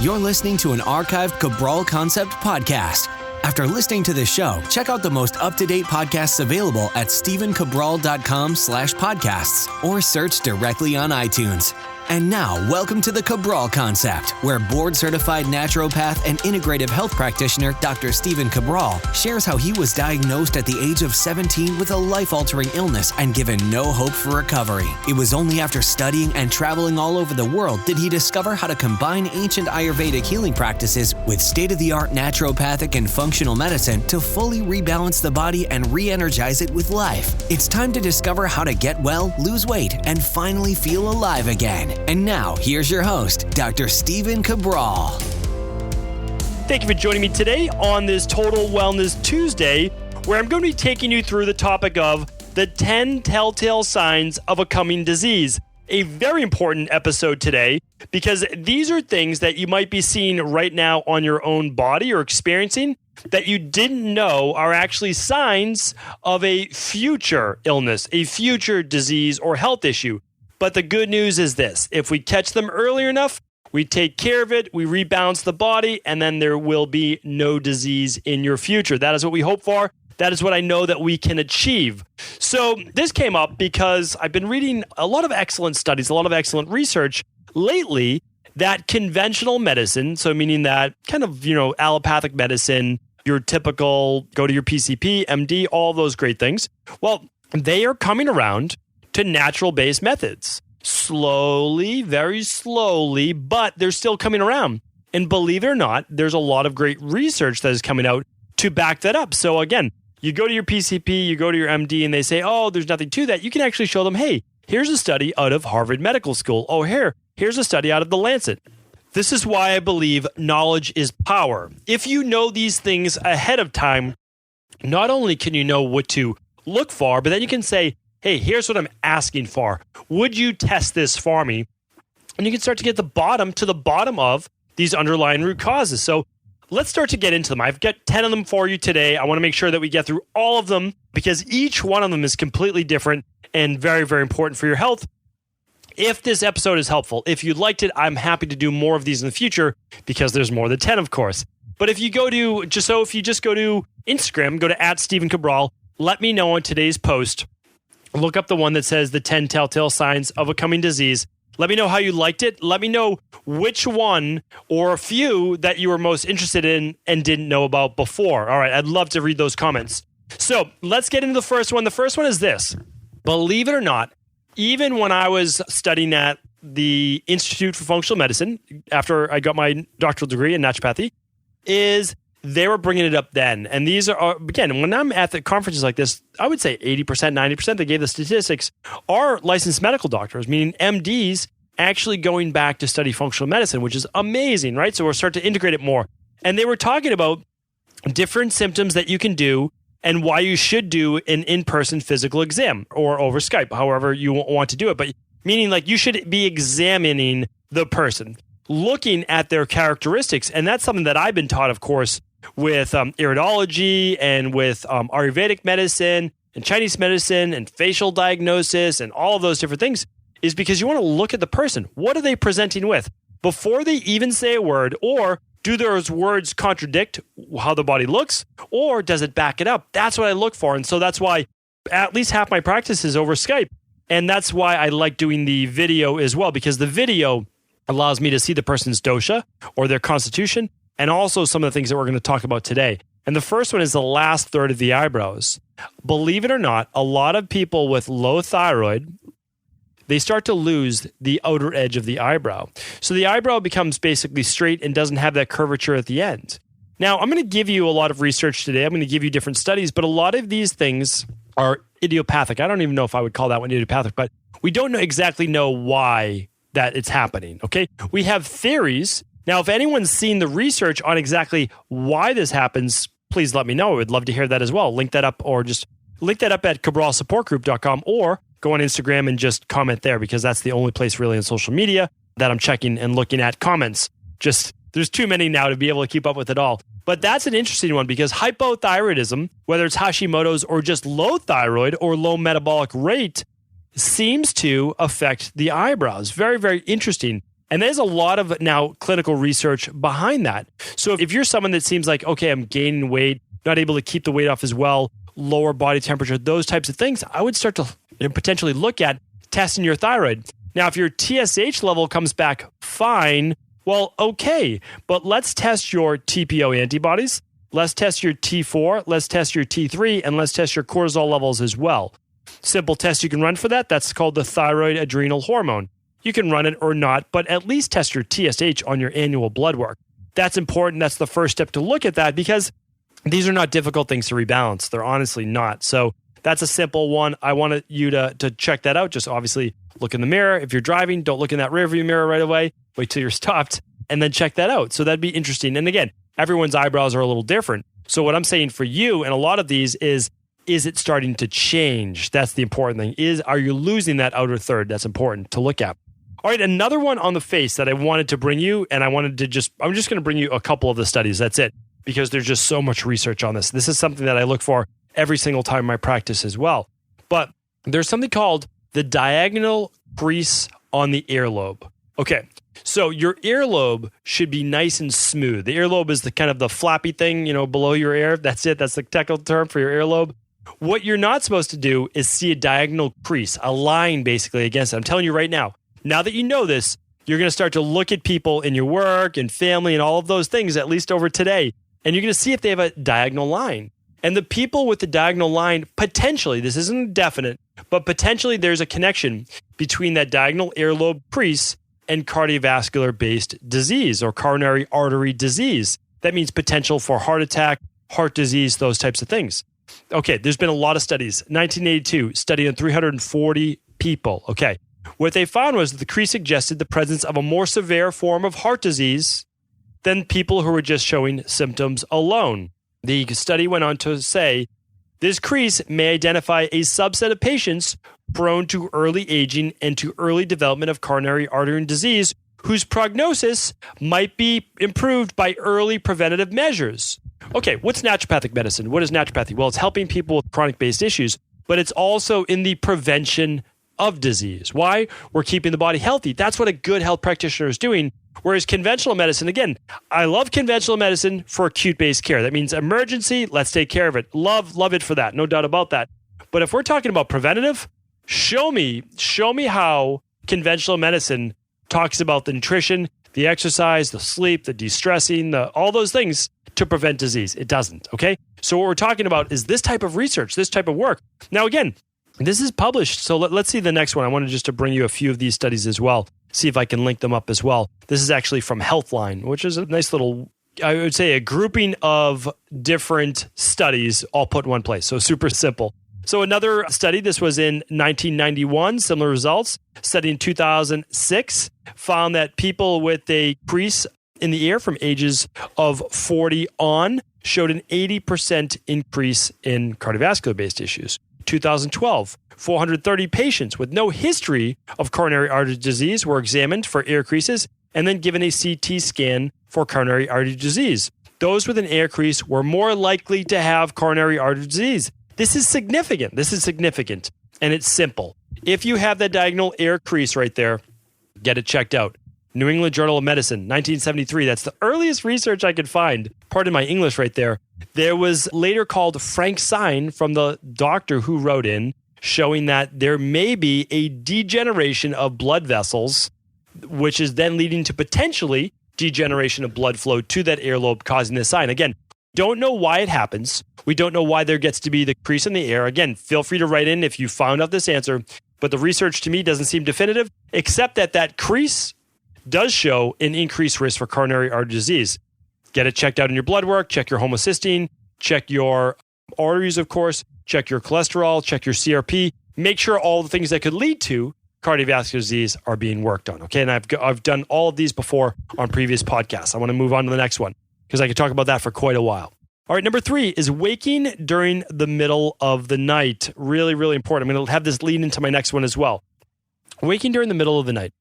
You're listening to an archived Cabral Concept podcast. After listening to this show, check out the most up-to-date podcasts available at stephencabral.com/podcasts or search directly on iTunes. And now, welcome to the Cabral Concept, where board-certified naturopath and integrative health practitioner Dr. Stephen Cabral shares how he was diagnosed at the age of 17 with a life-altering illness and given no hope for recovery. It was only after studying and traveling all over the world did he discover how to combine ancient Ayurvedic healing practices with state-of-the-art naturopathic and functional medicine to fully rebalance the body and re-energize it with life. It's time to discover how to get well, lose weight, and finally feel alive again. And now, here's your host, Dr. Stephen Cabral. Thank you for joining me today on this Total Wellness Tuesday, where I'm going to be taking you through the topic of the 10 telltale signs of a coming disease. A very important episode today, because these are things that you might be seeing right now on your own body or experiencing that you didn't know are actually signs of a future illness, a future disease or health issue. But the good news is this: if we catch them earlier enough, we take care of it, we rebalance the body, and then there will be no disease in your future. That is what we hope for. That is what I know that we can achieve. So this came up because I've been reading a lot of excellent studies, a lot of excellent research lately that conventional medicine, so meaning that kind of, allopathic medicine, your typical go to your PCP, MD, all those great things, well, they are coming around to natural-based methods. Slowly, very slowly, but they're still coming around. And believe it or not, there's a lot of great research that is coming out to back that up. So again, you go to your PCP, you go to your MD, and they say, oh, there's nothing to that. You can actually show them, hey, here's a study out of Harvard Medical School. Oh, here's a study out of The Lancet. This is why I believe knowledge is power. If you know these things ahead of time, not only can you know what to look for, but then you can say, hey, here's what I'm asking for. Would you test this for me? And you can start to get to the bottom of these underlying root causes. So let's start to get into them. I've got 10 of them for you today. I want to make sure that we get through all of them because each one of them is completely different and very, very important for your health. If this episode is helpful, if you liked it, I'm happy to do more of these in the future because there's more than 10, of course. But if you go to, if you just go to Instagram, go to @StephenCabral, let me know on today's post. Look up the one that says the 10 telltale signs of a coming disease. Let me know how you liked it. Let me know which one or a few that you were most interested in and didn't know about before. All right, I'd love to read those comments. So let's get into the first one. The first one is this. Believe it or not, even when I was studying at the Institute for Functional Medicine, after I got my doctoral degree in naturopathy, they were bringing it up then. And these are, again, when I'm at the conferences like this, I would say 80%, 90%, they gave the statistics, are licensed medical doctors, meaning MDs actually going back to study functional medicine, which is amazing, right? So we're starting to integrate it more. And they were talking about different symptoms that you can do and why you should do an in-person physical exam or over Skype, however you want to do it. But meaning like you should be examining the person, looking at their characteristics. And that's something that I've been taught, of course, with iridology and with Ayurvedic medicine and Chinese medicine and facial diagnosis and all of those different things, is because you want to look at the person. What are they presenting with? Before they even say a word, or do those words contradict how the body looks, or does it back it up? That's what I look for. And so that's why at least half my practice is over Skype. And that's why I like doing the video as well, because the video allows me to see the person's dosha or their constitution, and also some of the things that we're going to talk about today. And the first one is the last third of the eyebrows. Believe it or not, a lot of people with low thyroid, they start to lose the outer edge of the eyebrow. So the eyebrow becomes basically straight and doesn't have that curvature at the end. Now, I'm going to give you a lot of research today. I'm going to give you different studies, but a lot of these things are idiopathic. I don't even know if I would call that one idiopathic, but we don't exactly know why that it's happening, okay? We have theories. Now, if anyone's seen the research on exactly why this happens, please let me know. I would love to hear that as well. Link that up, or just link that up at cabralsupportgroup.com, or go on Instagram and just comment there, because that's the only place really on social media that I'm checking and looking at comments. There's too many now to be able to keep up with it all. But that's an interesting one, because hypothyroidism, whether it's Hashimoto's or just low thyroid or low metabolic rate, seems to affect the eyebrows. Very, very interesting. And there's a lot of now clinical research behind that. So if you're someone that seems like, okay, I'm gaining weight, not able to keep the weight off as well, lower body temperature, those types of things, I would start to potentially look at testing your thyroid. Now, if your TSH level comes back fine, well, okay, but let's test your TPO antibodies, let's test your T4, let's test your T3, and let's test your cortisol levels as well. Simple test you can run for that. That's called the thyroid adrenal hormone. You can run it or not, but at least test your TSH on your annual blood work. That's important. That's the first step to look at that, because these are not difficult things to rebalance. They're honestly not. So that's a simple one. I wanted you to check that out. Just obviously look in the mirror. If you're driving, don't look in that rearview mirror right away. Wait till you're stopped and then check that out. So that'd be interesting. And again, everyone's eyebrows are a little different. So what I'm saying for you and a lot of these is it starting to change? That's the important thing. Are you losing that outer third? That's important to look at. All right, another one on the face that I wanted to bring you, and I'm just going to bring you a couple of the studies. That's it, because there's just so much research on this. This is something that I look for every single time in my practice as well. But there's something called the diagonal crease on the earlobe. Okay, so your earlobe should be nice and smooth. The earlobe is the kind of the flappy thing, below your ear. That's it. That's the technical term for your earlobe. What you're not supposed to do is see a diagonal crease, a line basically against it. I'm telling you right now that you know this, you're going to start to look at people in your work and family and all of those things, at least over today, and you're going to see if they have a diagonal line. And the people with the diagonal line, potentially, this isn't definite, but potentially there's a connection between that diagonal earlobe crease and cardiovascular-based disease or coronary artery disease. That means potential for heart attack, heart disease, those types of things. Okay, there's been a lot of studies. 1982, study on 340 people. Okay, what they found was that the crease suggested the presence of a more severe form of heart disease than people who were just showing symptoms alone. The study went on to say, this crease may identify a subset of patients prone to early aging and to early development of coronary artery disease whose prognosis might be improved by early preventative measures. Okay, what's naturopathic medicine? What is naturopathy? Well, it's helping people with chronic-based issues, but it's also in the prevention of disease. Why? We're keeping the body healthy. That's what a good health practitioner is doing. Whereas conventional medicine, again, I love conventional medicine for acute-based care. That means emergency, let's take care of it. Love it for that. No doubt about that. But if we're talking about preventative, show me how conventional medicine talks about the nutrition, the exercise, the sleep, the de-stressing, all those things to prevent disease. It doesn't, okay? So what we're talking about is this type of research, this type of work. Now, again, this is published. So let's see the next one. I wanted just to bring you a few of these studies as well, see if I can link them up as well. This is actually from Healthline, which is a nice little, I would say, a grouping of different studies all put in one place. So super simple. So another study, this was in 1991, similar results. Study in 2006 found that people with a crease in the ear from ages of 40 on showed an 80% increase in cardiovascular-based issues. 2012, 430 patients with no history of coronary artery disease were examined for ear creases and then given a CT scan for coronary artery disease. Those with an ear crease were more likely to have coronary artery disease. This is significant. And it's simple. If you have that diagonal ear crease right there, get it checked out. New England Journal of Medicine, 1973. That's the earliest research I could find. Pardon my English right there. There was later called frank sign from the doctor who wrote in, showing that there may be a degeneration of blood vessels, which is then leading to potentially degeneration of blood flow to that earlobe, causing this sign. Again, don't know why it happens. We don't know why there gets to be the crease in the ear. Again, feel free to write in if you found out this answer. But the research to me doesn't seem definitive, except that crease does show an increased risk for coronary artery disease. Get it checked out in your blood work, check your homocysteine, check your arteries, of course, check your cholesterol, check your CRP. Make sure all the things that could lead to cardiovascular disease are being worked on. Okay, and I've done all of these before on previous podcasts. I want to move on to the next one because I could talk about that for quite a while. All right, number 3 is waking during the middle of the night. Really, really important. I'm going to have this lead into my next one as well. Waking during the middle of the night,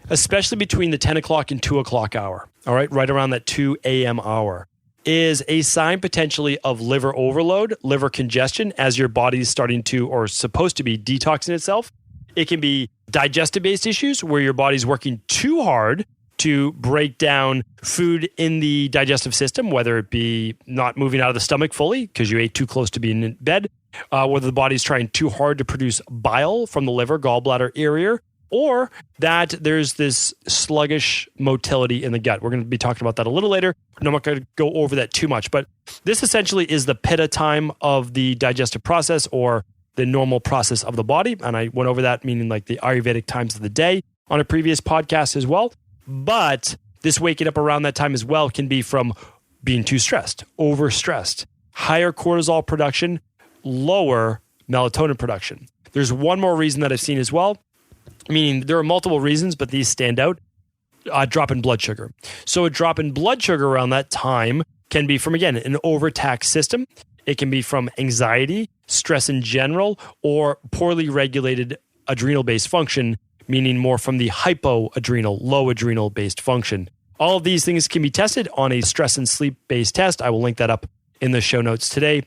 especially between the 10 o'clock and 2 o'clock hour, all right, right around that 2 a.m. hour, is a sign potentially of liver overload, liver congestion, as your body is starting to or supposed to be detoxing itself. It can be digestive-based issues where your body's working too hard to break down food in the digestive system, whether it be not moving out of the stomach fully because you ate too close to being in bed, whether the body's trying too hard to produce bile from the liver, gallbladder area, or that there's this sluggish motility in the gut. We're going to be talking about that a little later, and I'm not going to go over that too much. But this essentially is the pitta time of the digestive process or the normal process of the body. And I went over that, meaning like the Ayurvedic times of the day on a previous podcast as well. But this waking up around that time as well can be from being too stressed, overstressed, higher cortisol production, lower melatonin production. There's one more reason that I've seen as well, meaning there are multiple reasons, but these stand out. A drop in blood sugar. So a drop in blood sugar around that time can be from, again, an overtaxed system. It can be from anxiety, stress in general, or poorly regulated adrenal-based function, meaning more from the hypoadrenal, low adrenal-based function. All of these things can be tested on a stress and sleep-based test. I will link that up in the show notes today.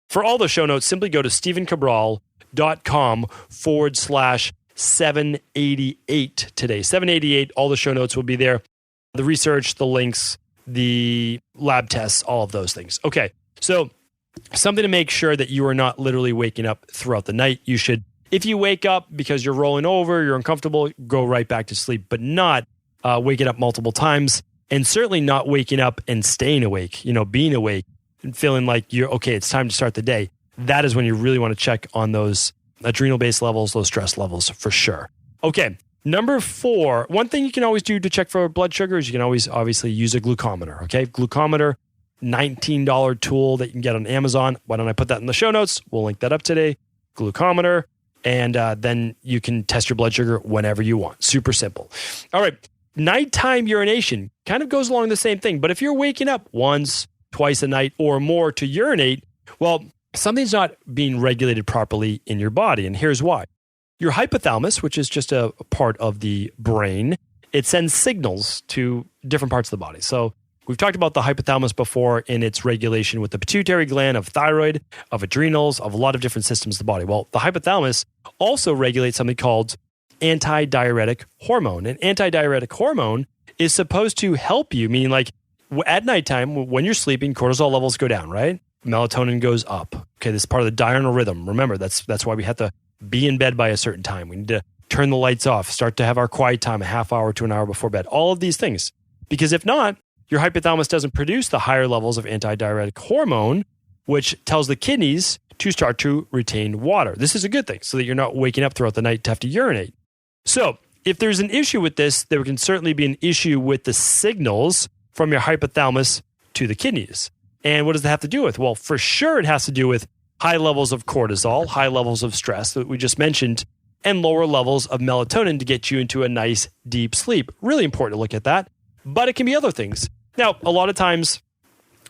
For all the show notes, simply go to stephencabral.com/788 today. 788, all the show notes will be there. The research, the links, the lab tests, all of those things. Okay, so something to make sure that you are not literally waking up throughout the night. You should, if you wake up because you're rolling over, you're uncomfortable, go right back to sleep, but not waking up multiple times, and certainly not waking up and staying awake, being awake and feeling like you're okay, it's time to start the day. That is when you really want to check on those adrenal-based levels, those stress levels for sure. Okay, number 4, one thing you can always do to check for blood sugar is you can always obviously use a glucometer, okay? Glucometer, $19 tool that you can get on Amazon. Why don't I put that in the show notes? We'll link that up today. Glucometer, and then you can test your blood sugar whenever you want. Super simple. All right, nighttime urination kind of goes along the same thing, but if you're waking up once, twice a night or more to urinate, well, something's not being regulated properly in your body, and here's why. Your hypothalamus, which is just a part of the brain, it sends signals to different parts of the body. So we've talked about the hypothalamus before in its regulation with the pituitary gland, of thyroid, of adrenals, of a lot of different systems of the body. Well, the hypothalamus also regulates something called antidiuretic hormone. And antidiuretic hormone is supposed to help you, meaning like at nighttime, when you're sleeping, cortisol levels go down, right? Melatonin goes up. Okay, this is part of the diurnal rhythm. Remember, that's why we have to be in bed by a certain time. We need to turn the lights off, start to have our quiet time a half hour to an hour before bed. All of these things. Because if not, your hypothalamus doesn't produce the higher levels of antidiuretic hormone, which tells the kidneys to start to retain water. This is a good thing, so that you're not waking up throughout the night to have to urinate. So if there's an issue with this, there can certainly be an issue with the signals from your hypothalamus to the kidneys. And what does that have to do with? Well, for sure it has to do with high levels of cortisol, high levels of stress that we just mentioned, and lower levels of melatonin to get you into a nice deep sleep. Really important to look at that. But it can be other things. Now, a lot of times,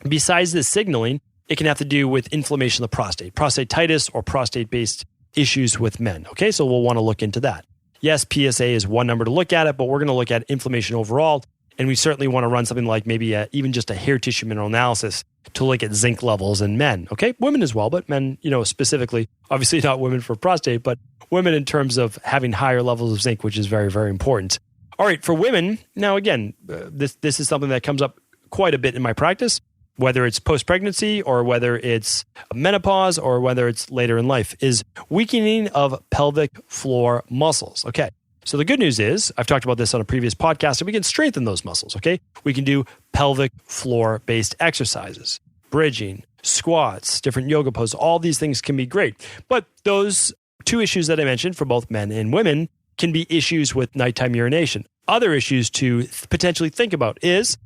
besides this signaling, it can have to do with inflammation of the prostate, prostatitis or prostate-based issues with men. Okay, so we'll want to look into that. Yes, PSA is one number to look at it, but we're going to look at inflammation overall. And we certainly want to run something like maybe even just a hair tissue mineral analysis to look at zinc levels in men. Okay, women as well, but men, specifically, obviously not women for prostate, but women in terms of having higher levels of zinc, which is very, very important. All right, for women, now again, this is something that comes up quite a bit in my practice, whether it's post-pregnancy or whether it's menopause or whether it's later in life, is weakening of pelvic floor muscles. Okay. So the good news is, I've talked about this on a previous podcast, and we can strengthen those muscles, okay? We can do pelvic floor-based exercises, bridging, squats, different yoga poses, all these things can be great. But those 2 issues that I mentioned for both men and women can be issues with nighttime urination. Other issues to potentially think about is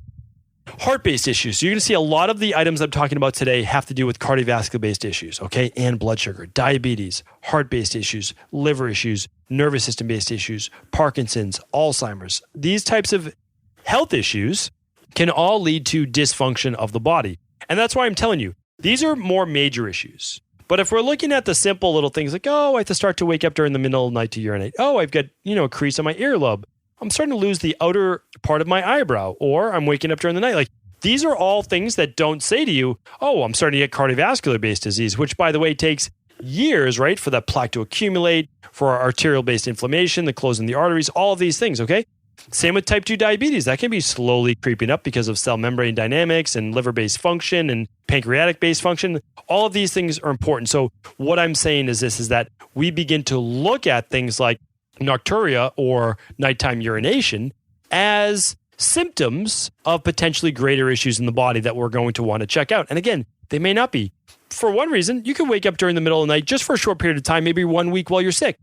heart-based issues. So you're going to see a lot of the items I'm talking about today have to do with cardiovascular-based issues, okay? And blood sugar, diabetes, heart-based issues, liver issues, nervous system-based issues, Parkinson's, Alzheimer's. These types of health issues can all lead to dysfunction of the body. And that's why I'm telling you, these are more major issues. But if we're looking at the simple little things like, I have to start to wake up during the middle of the night to urinate. I've got, a crease on my earlobe. I'm starting to lose the outer part of my eyebrow, or I'm waking up during the night. Like, these are all things that don't say to you, I'm starting to get cardiovascular-based disease, which, by the way, takes years, right? For that plaque to accumulate, for our arterial-based inflammation, the closing the arteries, all of these things, okay? Same with type 2 diabetes. That can be slowly creeping up because of cell membrane dynamics and liver-based function and pancreatic-based function. All of these things are important. So what I'm saying is this, is that we begin to look at things like nocturia or nighttime urination as symptoms of potentially greater issues in the body that we're going to want to check out. And again, they may not be. For one reason, you can wake up during the middle of the night just for a short period of time, maybe 1 week while you're sick,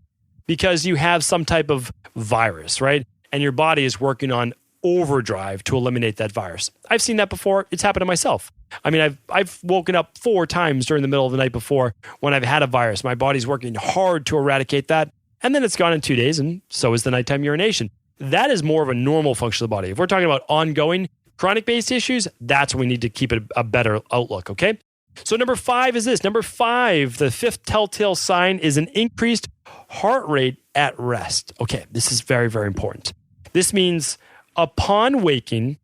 because you have some type of virus, right? And your body is working on overdrive to eliminate that virus. I've seen that before. It's happened to myself. I mean, I've woken up 4 times during the middle of the night before when I've had a virus. My body's working hard to eradicate that, and then it's gone in 2 days, and so is the nighttime urination. That is more of a normal function of the body. If we're talking about ongoing chronic-based issues, that's when we need to keep it a better outlook, okay? So number 5 is this. Number 5, the 5th telltale sign is an increased heart rate at rest. Okay, this is very, very important. This means upon waking,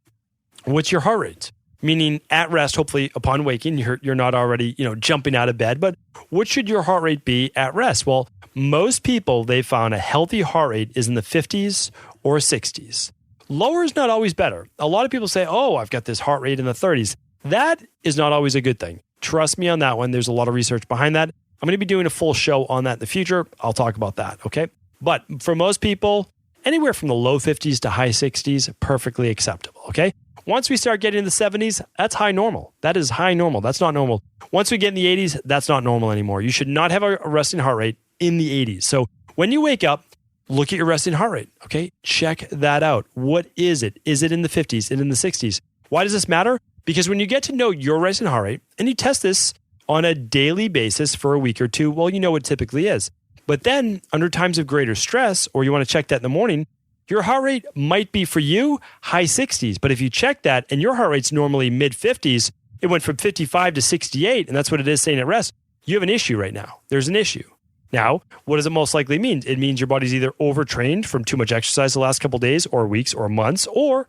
what's your heart rate? Meaning at rest, hopefully upon waking, you're not already, jumping out of bed, but what should your heart rate be at rest? Well, most people, they found a healthy heart rate is in the 50s or 60s. Lower is not always better. A lot of people say, oh, I've got this heart rate in the 30s. That is not always a good thing. Trust me on that one. There's a lot of research behind that. I'm going to be doing a full show on that in the future. I'll talk about that, okay? But for most people, anywhere from the low 50s to high 60s, perfectly acceptable, okay? Once we start getting in the 70s, that's high normal. That is high normal. That's not normal. Once we get in the 80s, that's not normal anymore. You should not have a resting heart rate in the 80s. So when you wake up, look at your resting heart rate, okay? Check that out. What is it? Is it in the 50s? Is it in the 60s? Why does this matter? Because when you get to know your resting heart rate, and you test this on a daily basis for a week or two, well, you know what it typically is. But then under times of greater stress, or you want to check that in the morning, your heart rate might be for you high 60s. But if you check that and your heart rate's normally mid 50s, it went from 55 to 68, and that's what it is saying at rest, you have an issue right now. There's an issue. Now, what does it most likely mean? It means your body's either overtrained from too much exercise the last couple of days or weeks or months, or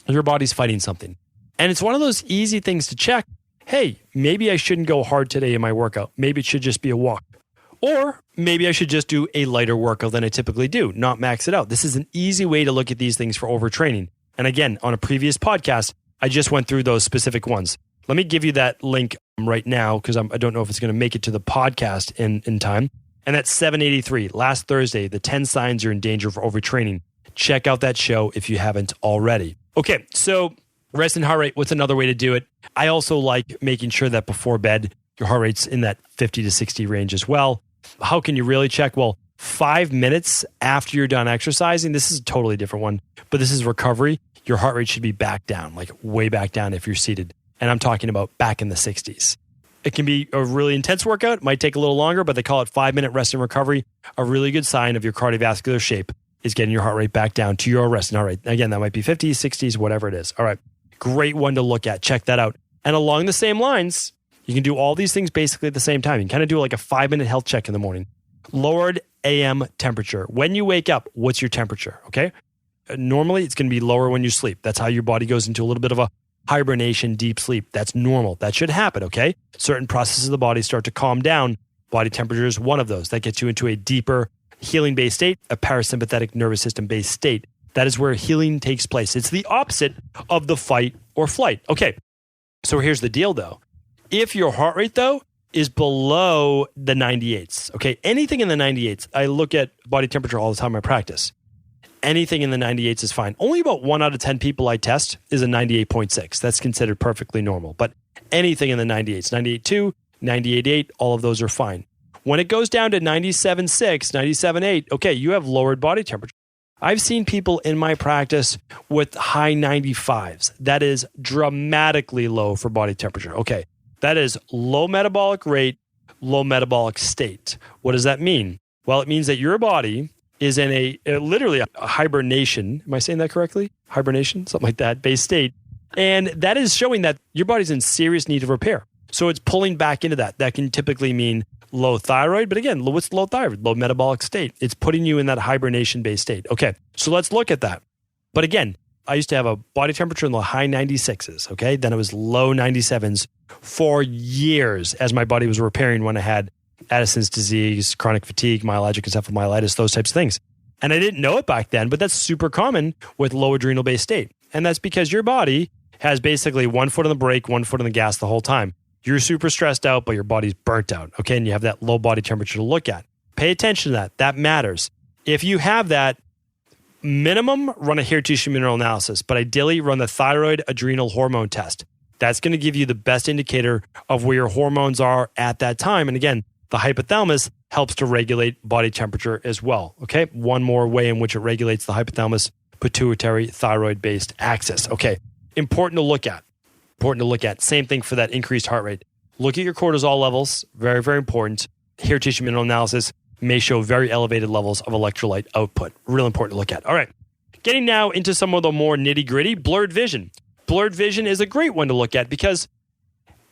your body's fighting something. And it's one of those easy things to check. Hey, maybe I shouldn't go hard today in my workout. Maybe it should just be a walk. Or maybe I should just do a lighter workout than I typically do, not max it out. This is an easy way to look at these things for overtraining. And again, on a previous podcast, I just went through those specific ones. Let me give you that link right now because I don't know if it's going to make it to the podcast in time. And that's 783, last Thursday, the 10 signs you're in danger for overtraining. Check out that show if you haven't already. Okay, so resting heart rate, what's another way to do it? I also like making sure that before bed, your heart rate's in that 50 to 60 range as well. How can you really check? Well, 5 minutes after you're done exercising, this is a totally different one, but this is recovery. Your heart rate should be back down, like way back down if you're seated. And I'm talking about back in the 60s. It can be a really intense workout, might take a little longer, but they call it 5-minute rest and recovery. A really good sign of your cardiovascular shape is getting your heart rate back down to your resting heart rate. Again, that might be 50s, 60s, whatever it is. All right, great one to look at. Check that out. And along the same lines, you can do all these things basically at the same time. You can kind of do like a 5-minute health check in the morning. Lowered AM temperature. When you wake up, what's your temperature? Okay. Normally, it's going to be lower when you sleep. That's how your body goes into a little bit of a hibernation, deep sleep. That's normal. That should happen. Okay. Certain processes of the body start to calm down. Body temperature is one of those. That gets you into a deeper healing-based state, a parasympathetic nervous system-based state. That is where healing takes place. It's the opposite of the fight or flight. Okay. So here's the deal though. If your heart rate, though, is below the 98s, okay, anything in the 98s, I look at body temperature all the time in my practice. Anything in the 98s is fine. Only about 1 out of 10 people I test is a 98.6. That's considered perfectly normal. But anything in the 98s, 98.2, 98.8, all of those are fine. When it goes down to 97.6, 97.8, okay, you have lowered body temperature. I've seen people in my practice with high 95s. That is dramatically low for body temperature. Okay. That is low metabolic rate, low metabolic state. What does that mean? Well, it means that your body is in literally a hibernation. Am I saying that correctly? Hibernation, something like that, base state. And that is showing that your body's in serious need of repair. So it's pulling back into that. That can typically mean low thyroid. But again, what's low thyroid? Low metabolic state. It's putting you in that hibernation-based state. Okay, so let's look at that. But again, I used to have a body temperature in the high 96s, okay? Then it was low 97s for years as my body was repairing when I had Addison's disease, chronic fatigue, myalgic encephalomyelitis, those types of things. And I didn't know it back then, but that's super common with low adrenal based state. And that's because your body has basically 1 foot on the brake, 1 foot on the gas the whole time. You're super stressed out, but your body's burnt out. Okay. And you have that low body temperature to look at. Pay attention to that. That matters. If you have that, minimum, run a hair tissue mineral analysis, but ideally run the thyroid adrenal hormone test. That's going to give you the best indicator of where your hormones are at that time. And again, the hypothalamus helps to regulate body temperature as well. Okay. One more way in which it regulates the hypothalamus pituitary thyroid based axis. Okay. Important to look at. Important to look at. Same thing for that increased heart rate. Look at your cortisol levels. Very, very important. Hair tissue mineral analysis may show very elevated levels of electrolyte output. Real important to look at. All right. Getting now into some of the more nitty gritty, blurred vision. Blurred vision is a great one to look at because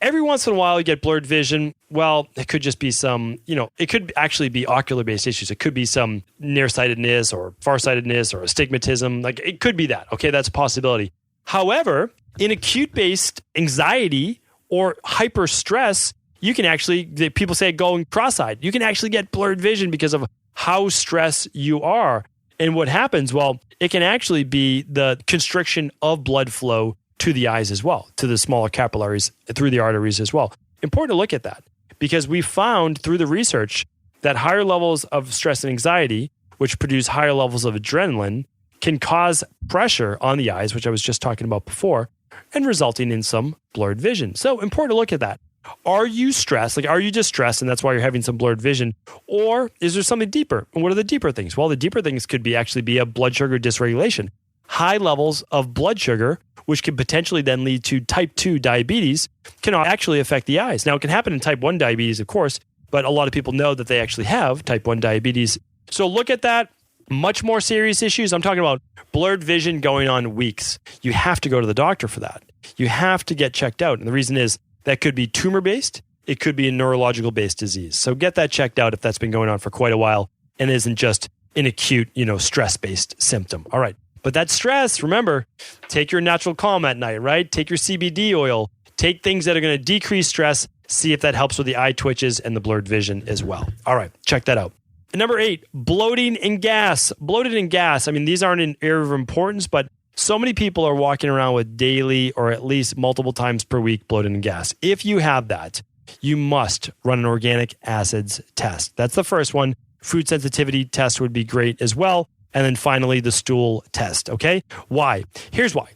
every once in a while you get blurred vision. Well, it could just be some, it could actually be ocular-based issues. It could be some nearsightedness or farsightedness or astigmatism. Like it could be that. Okay, that's a possibility. However, in acute-based anxiety or hyper stress, you can actually, people say going cross-eyed. You can actually get blurred vision because of how stressed you are. And what happens? Well, it can actually be the constriction of blood flow to the eyes as well, to the smaller capillaries through the arteries as well. Important to look at that because we found through the research that higher levels of stress and anxiety, which produce higher levels of adrenaline, can cause pressure on the eyes, which I was just talking about before, and resulting in some blurred vision. So important to look at that. Are you stressed? Like, are you just stressed and that's why you're having some blurred vision? Or is there something deeper? And what are the deeper things? Well, the deeper things could be actually be a blood sugar dysregulation. High levels of blood sugar, which could potentially then lead to type 2 diabetes, can actually affect the eyes. Now, it can happen in type 1 diabetes, of course, but a lot of people know that they actually have type 1 diabetes. So look at that. Much more serious issues. I'm talking about blurred vision going on weeks. You have to go to the doctor for that. You have to get checked out. And the reason is that could be tumor-based. It could be a neurological-based disease. So get that checked out if that's been going on for quite a while and isn't just an acute, stress-based symptom. All right. But that stress, remember, take your natural calm at night, right? Take your CBD oil. Take things that are going to decrease stress. See if that helps with the eye twitches and the blurred vision as well. All right. Check that out. And number 8, bloating and gas. Bloated and gas. I mean, these aren't an area of importance, but so many people are walking around with daily or at least multiple times per week bloated and gas. If you have that, you must run an organic acids test. That's the first one. Food sensitivity test would be great as well. And then finally, the stool test. Okay? Why? Here's why.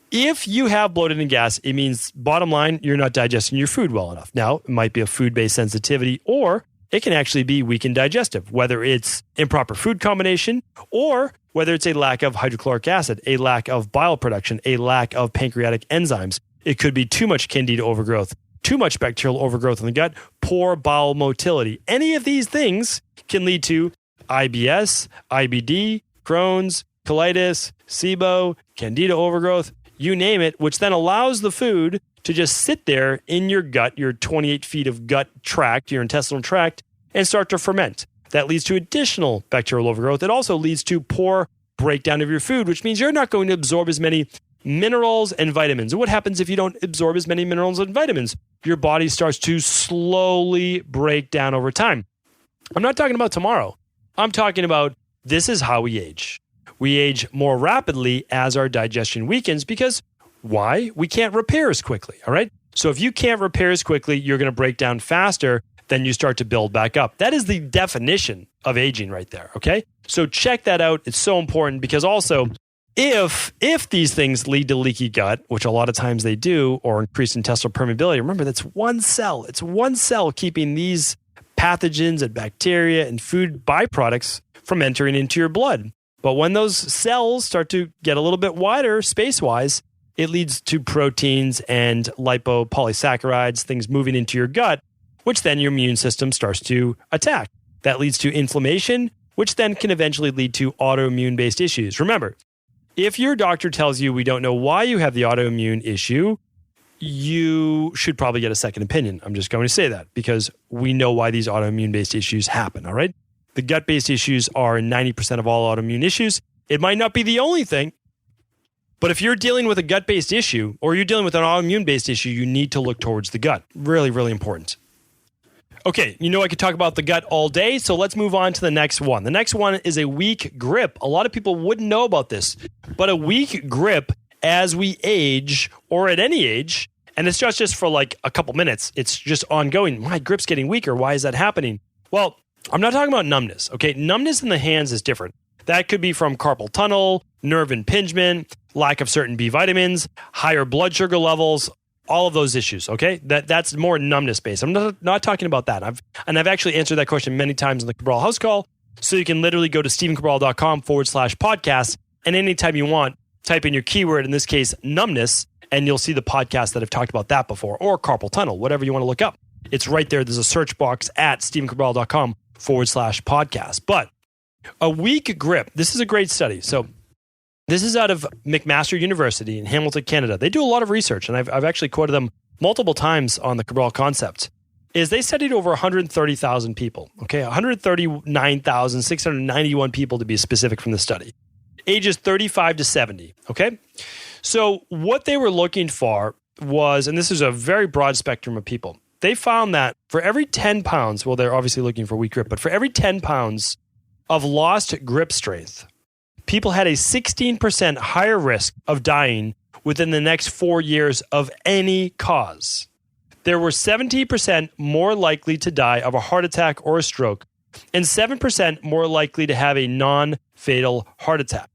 If you have bloated and gas, it means, bottom line, you're not digesting your food well enough. Now, it might be a food-based sensitivity, or it can actually be weakened digestive, whether it's improper food combination or whether it's a lack of hydrochloric acid, a lack of bile production, a lack of pancreatic enzymes. It could be too much candida overgrowth, too much bacterial overgrowth in the gut, poor bowel motility. Any of these things can lead to IBS, IBD, Crohn's, colitis, SIBO, candida overgrowth, you name it, which then allows the food to just sit there in your gut, your 28 feet of gut tract, your intestinal tract, and start to ferment. That leads to additional bacterial overgrowth. It also leads to poor breakdown of your food, which means you're not going to absorb as many minerals and vitamins. And what happens if you don't absorb as many minerals and vitamins? Your body starts to slowly break down over time. I'm not talking about tomorrow. I'm talking about this is how we age. We age more rapidly as our digestion weakens because why? We can't repair as quickly, all right? So if you can't repair as quickly, you're going to break down faster, then you start to build back up. That is the definition of aging right there, okay? So check that out. It's so important because also if these things lead to leaky gut, which a lot of times they do, or increased intestinal permeability, remember that's one cell. It's one cell keeping these pathogens and bacteria and food byproducts from entering into your blood. But when those cells start to get a little bit wider space-wise, it leads to proteins and lipopolysaccharides, things moving into your gut, which then your immune system starts to attack. That leads to inflammation, which then can eventually lead to autoimmune-based issues. Remember, if your doctor tells you we don't know why you have the autoimmune issue, you should probably get a second opinion. I'm just going to say that because we know why these autoimmune-based issues happen, all right? The gut-based issues are 90% of all autoimmune issues. It might not be the only thing, but if you're dealing with a gut-based issue or you're dealing with an autoimmune-based issue, you need to look towards the gut. Really, really important. Okay, I could talk about the gut all day, so let's move on to the next one. The next one is a weak grip. A lot of people wouldn't know about this, but a weak grip as we age or at any age, and it's just for like a couple minutes, it's just ongoing. My grip's getting weaker. Why is that happening? Well, I'm not talking about numbness, okay? Numbness in the hands is different. That could be from carpal tunnel, nerve impingement, lack of certain B vitamins, higher blood sugar levels, all of those issues, okay? That's more numbness based. I'm not talking about that. I've actually answered that question many times in the Cabral House Call. So you can literally go to stephencabral.com/podcast, and anytime you want, type in your keyword, in this case, numbness, and you'll see the podcast that have talked about that before, or carpal tunnel, whatever you want to look up. It's right there. There's a search box at stephencabral.com/podcast. But a weak grip, this is a great study. So this is out of McMaster University in Hamilton, Canada. They do a lot of research, and I've actually quoted them multiple times on the Cabral concept, is they studied over 130,000 people, okay? 139,691 people to be specific from the study. Ages 35 to 70, okay? So what they were looking for was, and this is a very broad spectrum of people, they found that for every 10 pounds, well, they're obviously looking for weak grip, but for every 10 pounds of lost grip strength, people had a 16% higher risk of dying within the next 4 years of any cause. There were 70% more likely to die of a heart attack or a stroke, and 7% more likely to have a non-fatal heart attack.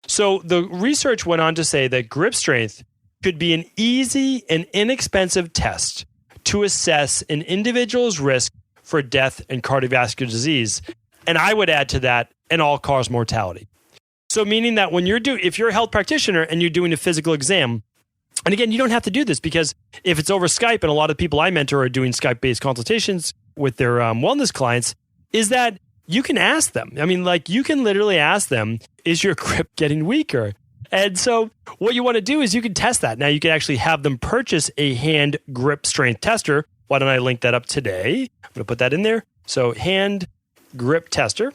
So the research went on to say that grip strength could be an easy and inexpensive test to assess an individual's risk for death and cardiovascular disease. And I would add to that, an all-cause mortality. So meaning that when if you're a health practitioner and you're doing a physical exam, and again, you don't have to do this because if it's over Skype, and a lot of people I mentor are doing Skype-based consultations with their wellness clients, is that you can ask them. I mean, like you can literally ask them, is your grip getting weaker? And so what you want to do is you can test that. Now you can actually have them purchase a hand grip strength tester. Why don't I link that up today? I'm going to put that in there. So hand grip tester.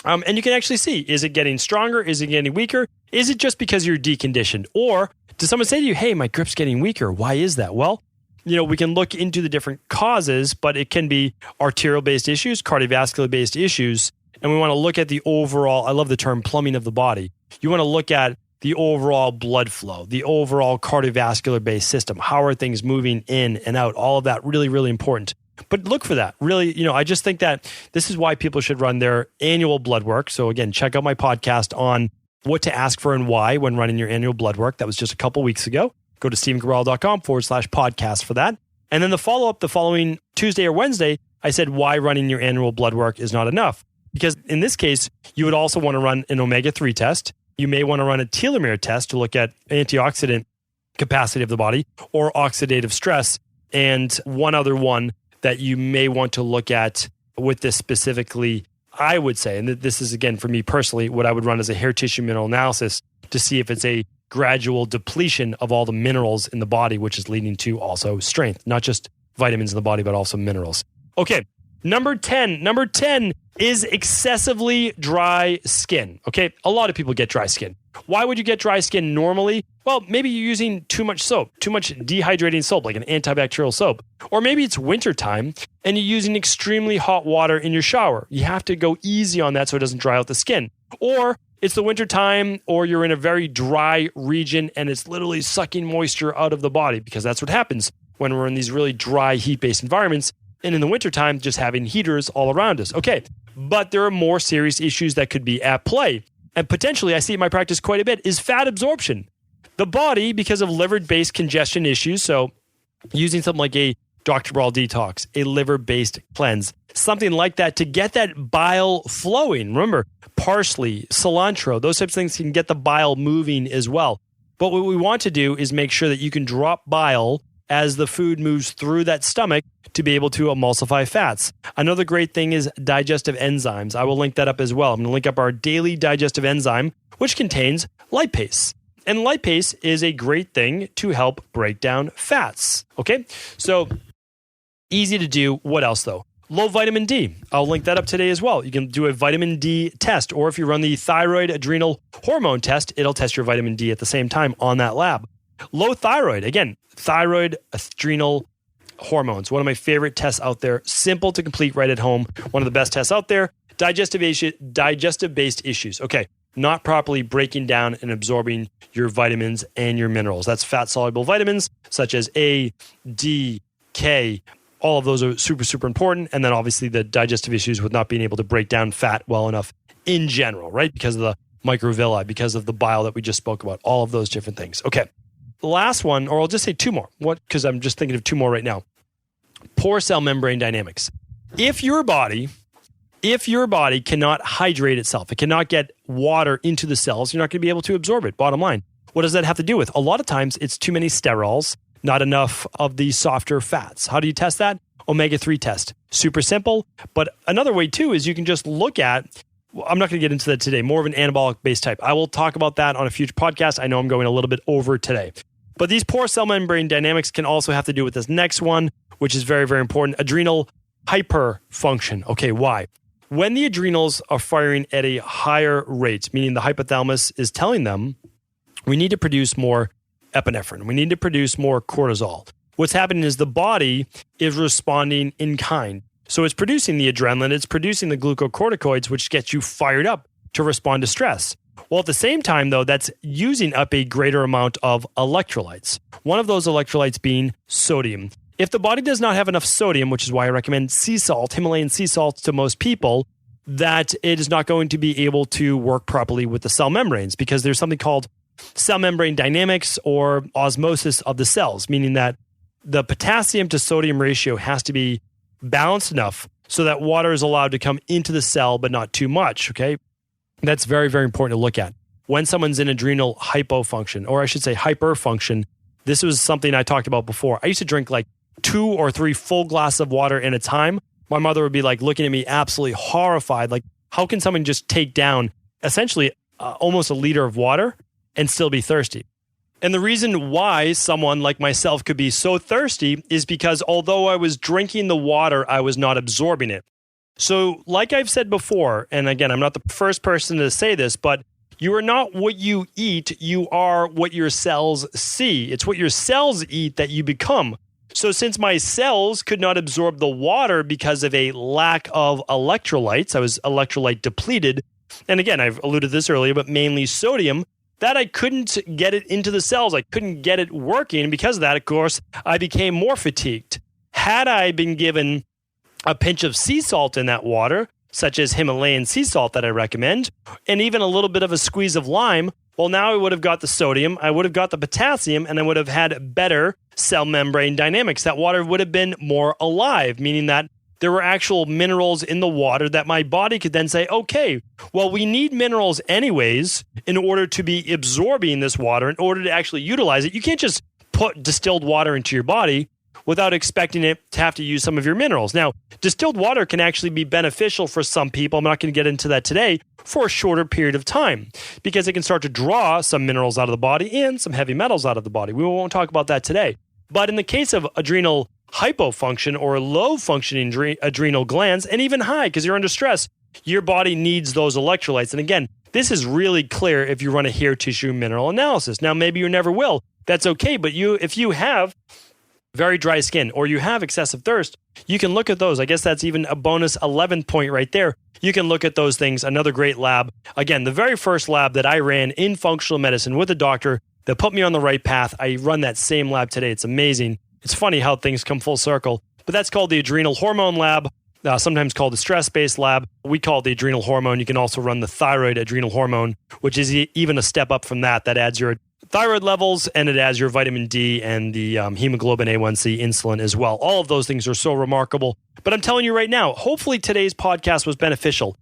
And you can actually see, is it getting stronger? Is it getting weaker? Is it just because you're deconditioned? Or does someone say to you, hey, my grip's getting weaker? Why is that? Well, we can look into the different causes, but it can be arterial-based issues, cardiovascular-based issues, and we want to look at the overall, I love the term plumbing of the body. You want to look at the overall blood flow, the overall cardiovascular-based system. How are things moving in and out? All of that really, really important. But look for that. Really, I just think that this is why people should run their annual blood work. So again, check out my podcast on what to ask for and why when running your annual blood work. That was just a couple weeks ago. Go to stephencabral.com/podcast for that. And then the follow-up the following Tuesday or Wednesday, I said why running your annual blood work is not enough. Because in this case, you would also want to run an omega-3 test. You may want to run a telomere test to look at antioxidant capacity of the body or oxidative stress. And one other one that you may want to look at with this specifically, I would say, and this is again for me personally, what I would run as a hair tissue mineral analysis to see if it's a gradual depletion of all the minerals in the body, which is leading to also strength, not just vitamins in the body, but also minerals. Okay, number 10 is excessively dry skin. Okay, a lot of people get dry skin. Why would you get dry skin normally? Well, maybe you're using too much soap, too much dehydrating soap, like an antibacterial soap. Or maybe it's wintertime and you're using extremely hot water in your shower. You have to go easy on that so it doesn't dry out the skin. Or it's the wintertime, or you're in a very dry region and it's literally sucking moisture out of the body, because that's what happens when we're in these really dry, heat-based environments. And in the wintertime, just having heaters all around us. Okay, but there are more serious issues that could be at play. And potentially, I see in my practice quite a bit, is fat absorption. The body, because of liver-based congestion issues, so using something like a Dr. Cabral detox, a liver-based cleanse, something like that to get that bile flowing. Remember, parsley, cilantro, those types of things can get the bile moving as well. But what we want to do is make sure that you can drop bile as the food moves through that stomach to be able to emulsify fats. Another great thing is digestive enzymes. I will link that up as well. I'm going to link up our daily digestive enzyme, which contains lipase. And lipase is a great thing to help break down fats. Okay, so easy to do. What else though? Low vitamin D. I'll link that up today as well. You can do a vitamin D test, or if you run the thyroid adrenal hormone test, it'll test your vitamin D at the same time on that lab. Low thyroid, again, thyroid adrenal hormones. One of my favorite tests out there, simple to complete right at home. One of the best tests out there. Digestive-based issues. Okay, not properly breaking down and absorbing your vitamins and your minerals. That's fat-soluble vitamins such as A, D, K. All of those are super, super important. And then obviously the digestive issues with not being able to break down fat well enough in general, right? Because of the microvilli, because of the bile that we just spoke about, all of those different things. Okay, the last one, or I'll just say two more. What? Because I'm just thinking of two more right now. Poor cell membrane dynamics. If your body cannot hydrate itself, it cannot get water into the cells, you're not going to be able to absorb it. Bottom line. What does that have to do with? A lot of times it's too many sterols, not enough of the softer fats. How do you test that? Omega-3 test. Super simple. But another way too is you can just look at, I'm not going to get into that today, more of an anabolic based type. I will talk about that on a future podcast. I know I'm going a little bit over today. But these poor cell membrane dynamics can also have to do with this next one, which is very, very important. Adrenal hyperfunction. Okay, why? When the adrenals are firing at a higher rate, meaning the hypothalamus is telling them, we need to produce more epinephrine. We need to produce more cortisol. What's happening is the body is responding in kind. So it's producing the adrenaline, it's producing the glucocorticoids, which gets you fired up to respond to stress. Well, at the same time, though, that's using up a greater amount of electrolytes. One of those electrolytes being sodium. If the body does not have enough sodium, which is why I recommend sea salt, Himalayan sea salts to most people, that it is not going to be able to work properly with the cell membranes because there's something called cell membrane dynamics or osmosis of the cells, meaning that the potassium to sodium ratio has to be balanced enough so that water is allowed to come into the cell, but not too much, okay? That's very, very important to look at. When someone's in adrenal hypofunction, or I should say hyperfunction, this was something I talked about before. I used to drink like 2 or 3 full glasses of water in a time. My mother would be like looking at me absolutely horrified. Like, how can someone just take down essentially almost a liter of water and still be thirsty? And the reason why someone like myself could be so thirsty is because although I was drinking the water, I was not absorbing it. So like I've said before, and again, I'm not the first person to say this, but you are not what you eat, you are what your cells see. It's what your cells eat that you become. So since my cells could not absorb the water because of a lack of electrolytes, I was electrolyte depleted. And again, I've alluded to this earlier, but mainly sodium, that I couldn't get it into the cells. I couldn't get it working. And because of that, of course, I became more fatigued. Had I been given a pinch of sea salt in that water, such as Himalayan sea salt that I recommend, and even a little bit of a squeeze of lime, well, now I would have got the sodium, I would have got the potassium, and I would have had better cell membrane dynamics. That water would have been more alive, meaning that there were actual minerals in the water that my body could then say, okay, well, we need minerals anyways in order to be absorbing this water, in order to actually utilize it. You can't just put distilled water into your body without expecting it to have to use some of your minerals. Now, distilled water can actually be beneficial for some people. I'm not going to get into that today for a shorter period of time because it can start to draw some minerals out of the body and some heavy metals out of the body. We won't talk about that today. But in the case of adrenal hypofunction or low functioning adrenal glands, and even high because you're under stress, your body needs those electrolytes. And again, this is really clear if you run a hair tissue mineral analysis. Now, maybe you never will. That's okay. But if you have very dry skin or you have excessive thirst, you can look at those. I guess that's even a bonus 11th point right there. You can look at those things. Another great lab. Again, the very first lab that I ran in functional medicine with a doctor that put me on the right path. I run that same lab today. It's amazing. It's funny how things come full circle. But that's called the adrenal hormone lab, sometimes called the stress-based lab. We call it the adrenal hormone. You can also run the thyroid adrenal hormone, which is even a step up from that. That adds your thyroid levels, and it adds your vitamin D and the hemoglobin A1C, insulin as well. All of those things are so remarkable. But I'm telling you right now, hopefully today's podcast was beneficial.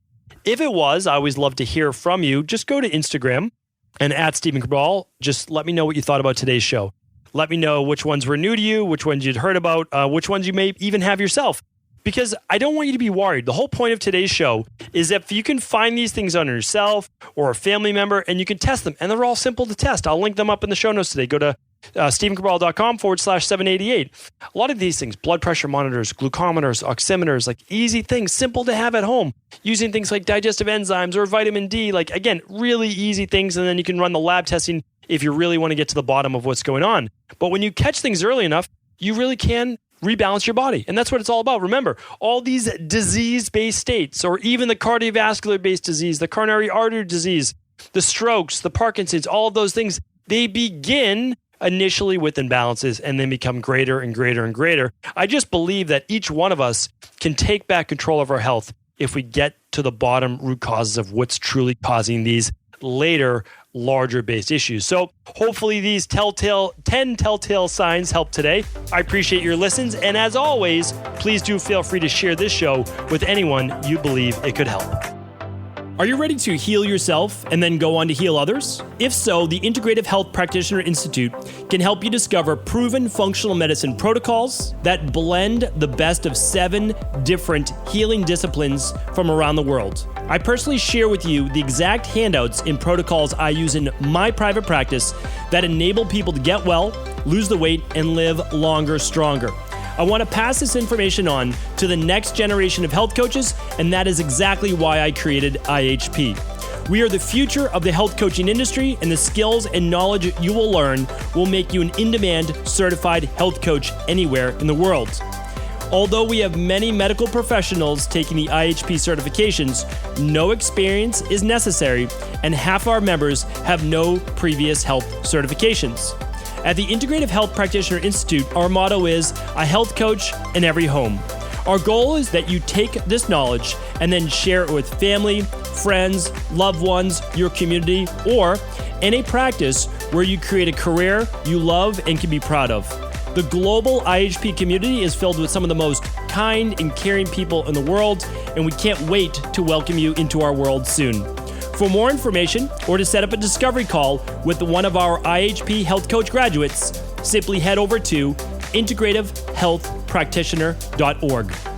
If it was, I always love to hear from you. Just go to Instagram and at Stephen Cabral. Just let me know what you thought about today's show. Let me know which ones were new to you, which ones you'd heard about, which ones you may even have yourself. Because I don't want you to be worried. The whole point of today's show is if you can find these things on yourself or a family member and you can test them, and they're all simple to test. I'll link them up in the show notes today. Go to stephencabral.com/788. A lot of these things, blood pressure monitors, glucometers, oximeters, like easy things, simple to have at home. Using things like digestive enzymes or vitamin D, like again, really easy things. And then you can run the lab testing if you really want to get to the bottom of what's going on. But when you catch things early enough, you really can rebalance your body. And that's what it's all about. Remember, all these disease-based states, or even the cardiovascular-based disease, the coronary artery disease, the strokes, the Parkinson's, all of those things, they begin initially with imbalances and then become greater and greater and greater. I just believe that each one of us can take back control of our health if we get to the bottom root causes of what's truly causing these later, larger based issues. So hopefully these 10 telltale signs help today. I appreciate your listens. And as always, please do feel free to share this show with anyone you believe it could help. Are you ready to heal yourself and then go on to heal others? If so, the Integrative Health Practitioner Institute can help you discover proven functional medicine protocols that blend the best of 7 different healing disciplines from around the world. I personally share with you the exact handouts and protocols I use in my private practice that enable people to get well, lose the weight, and live longer, stronger. I want to pass this information on to the next generation of health coaches, and that is exactly why I created IHP. We are the future of the health coaching industry, and the skills and knowledge you will learn will make you an in-demand certified health coach anywhere in the world. Although we have many medical professionals taking the IHP certifications, no experience is necessary, and half our members have no previous health certifications. At the Integrative Health Practitioner Institute, our motto is a health coach in every home. Our goal is that you take this knowledge and then share it with family, friends, loved ones, your community, or in a practice where you create a career you love and can be proud of. The global IHP community is filled with some of the most kind and caring people in the world, and we can't wait to welcome you into our world soon. For more information or to set up a discovery call with one of our IHP Health Coach graduates, simply head over to integrativehealthpractitioner.org.